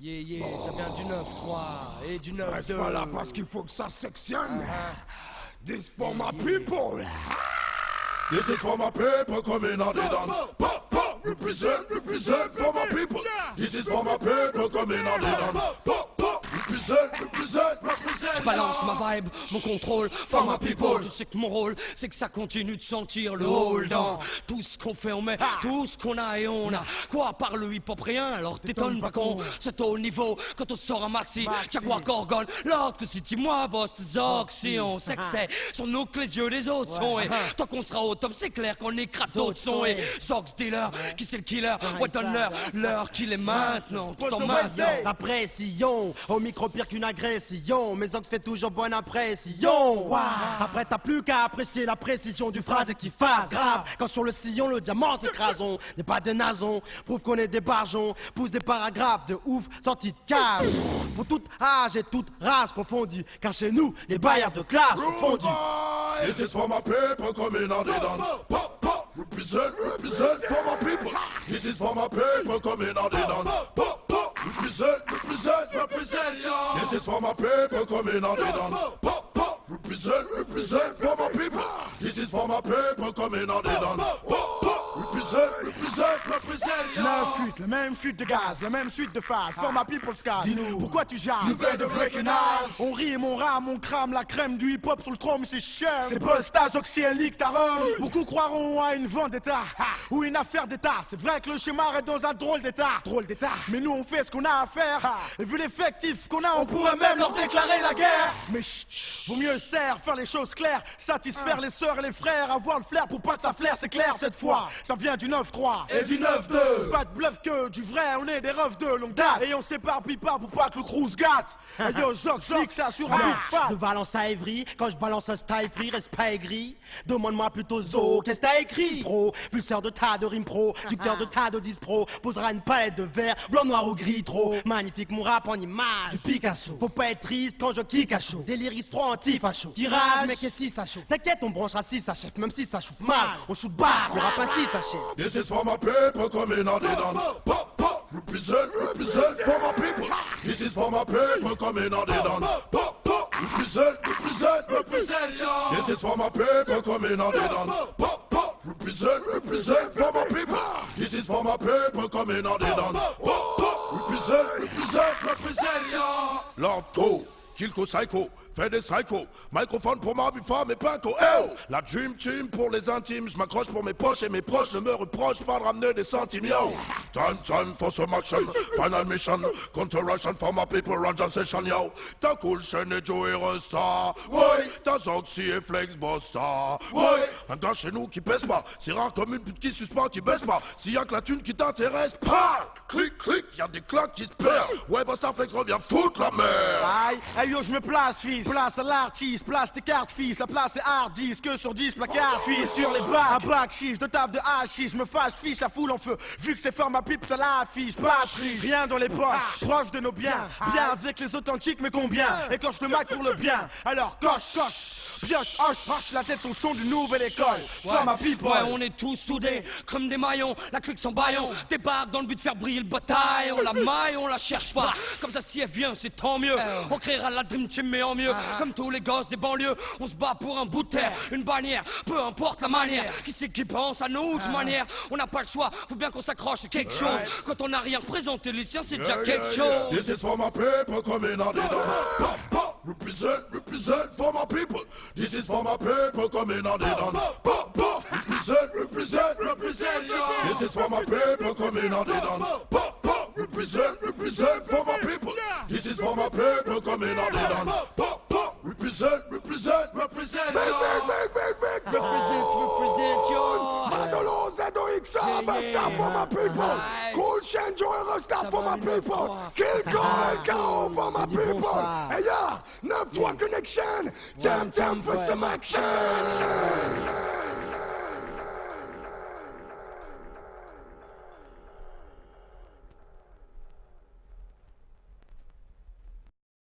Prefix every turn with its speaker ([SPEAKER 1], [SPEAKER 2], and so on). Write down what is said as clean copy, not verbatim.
[SPEAKER 1] Yeah, ça vient du 9-3 et du 9-2.
[SPEAKER 2] Reste pas là parce qu'il faut que ça sectionne. This for my people.
[SPEAKER 3] This is for my people coming on the dance. Pop, pop, represent for my people. This is for my people coming on the dance. Pop, pop, represent.
[SPEAKER 1] Je balance ma vibe, mon contrôle, for my people. Tu sais que mon rôle, c'est que ça continue de sentir le hold dans tout ce qu'on fait, on met tout ce qu'on a et on a. Quoi, par le hip-hop rien, alors t'étonnes pas qu'on c'est au niveau quand on sort un maxi. Jaguar Gorgon, l'autre que si dis-moi, boss, Zox, si on sait que c'est sur nous que les yeux des autres sont. Et tant qu'on sera au top, c'est clair qu'on écrase d'autres sons. Et Zox dealer, qui c'est le killer? Ouais, donne-leur l'heure qu'il est maintenant, tout en maintenant.
[SPEAKER 4] La pression, au micro pire qu'une agression. Mes ox fait toujours bonne impression. Après t'as plus qu'à apprécier la précision du phrase qui fasse grave. Quand sur le sillon le diamant s'écrase, on n'est pas des nasons. Prouve qu'on est des barjons, pousse des paragraphes de ouf sortis de cage. Pour toute âge et toute race confondue, car chez nous les barrières de classe sont fondues.
[SPEAKER 3] This is for my people coming on the dance. Pop, pop, represent for my people. This is for my people coming on the dance. Pop, pop, represent. This is for my people coming on the dance. Pop, pop, represent for my people. This is for my people coming on the dance. Pop, pop, represent.
[SPEAKER 2] La fuite, la même fuite de gaz, la même suite de phases. For my people's cause. Dis-nous, pourquoi tu jases? You better recognize. On rime, on rame, on crame la crème du hip-hop sur le chrome, c'est cher. C'est postage oxyélique, ta rhum. Beaucoup croiront à une vendetta ou une affaire d'état. C'est vrai que le schéma est dans un drôle d'état. Mais nous on fait ce qu'on a à faire. Et vu l'effectif qu'on a, on pourrait même leur déclarer la guerre. Mais chut, vaut mieux se taire, faire les choses claires, satisfaire les sœurs et les frères, avoir le flair pour pas que ça flaire, c'est clair cette fois. Ça vient du 9-3 et du 9-2. Pas de bluff que du vrai, on est des refs de longue date. Et on s'éparpille pas pour pas que le crew se gâte. Et yo, Zox, ça sur un beat fat.
[SPEAKER 4] De Valence à Évry, quand je balance un style free, reste pas aigri. Demande-moi plutôt Zo, qu'est-ce que t'as écrit? Pro, pulseur de tas de rimes pro, ducteur de tas de 10 pro, posera une palette de verre, blanc, noir ou gris trop. Magnifique mon rap en image du Picasso. Faut pas être triste quand je kick à chaud. Déliris froid anti-facho. Tirage, mais qu'est-ce si ça chauffe? T'inquiète, on branchera 6 à chef, même si ça chauffe mal. On shoot bas, on rap à 6 à chef.
[SPEAKER 3] This is for my people coming on the dance. Pop, pop, represent for my people. This is for my people coming on the dance. Pop, pop, represent. This is for my people coming on the dance. Pop, pop, represent for my people. This is for my people coming on the dance. Pop, pop, represent. Lord Co, Kilko Psycho. Fais des psychos, microphone pour ma femme et pinko. Oh, la dream team pour les intimes. Je m'accroche pour mes poches et mes proches ne me reprochent pas de ramener des centimes. Yo, time for some action. Final mission, counter Russian for my people. Run session yo. T'as Cool Chain et Joey Resta. Ouais, t'as Zoxy et Flex Bosta. Ouais, un gars chez nous qui pèse pas. C'est rare comme une pute qui suspend, qui baisse pas. S'il y a que la thune qui t'intéresse, pas. Clic, y'a des claques qui se perdent. Ouais, Bosta Flex revient foutre la merde.
[SPEAKER 2] Aïe, yo, je me place, fils. Place à l'artiste, place tes cartes, fils. La place est hard 10, que sur 10 placards. Suis sur les bas, à bac, chiche, de taf de hachis. Me fâche, fiche, la foule en feu. Vu que c'est fort, ma pipe, ça l'affiche. Patrie, rien dans les poches, proche de nos biens. Bien avec les authentiques, mais combien? Et coche le Mac pour le bien. Alors coche. Pioche, hoche, la tête sur le son d'une nouvelle école. For my people.
[SPEAKER 1] Ouais, on est tous soudés comme des maillons. La clique sans baillon. Débarque dans le but de faire briller le bataille. On la maille, on la cherche pas. Comme ça, si elle vient, c'est tant mieux. On créera la Dream Team, mais en mieux. Comme tous les gosses des banlieues, on se bat pour un bout de terre, une bannière, peu importe la manière. Qui c'est qui pense à nous de manière? On n'a pas le choix, faut bien qu'on s'accroche à quelque chose. Quand on n'a rien représenté, les siens, c'est déjà quelque chose.
[SPEAKER 3] This is for my people coming on the dance. Pop, pop, represent for my people. This is for my people coming on the dance. Pop, pop, represent. This is for my people coming on the dance. Pop, pop, represent for my people. This is for my people coming on the dance. Pop, pop, represent.
[SPEAKER 1] Represent, yo.
[SPEAKER 2] Manolo, ZOXA, Basta for my people. Cool Chain, Joey Resta for my people. Kill Call for my people. Hey, yeah, 9-3 connection. Time for some action.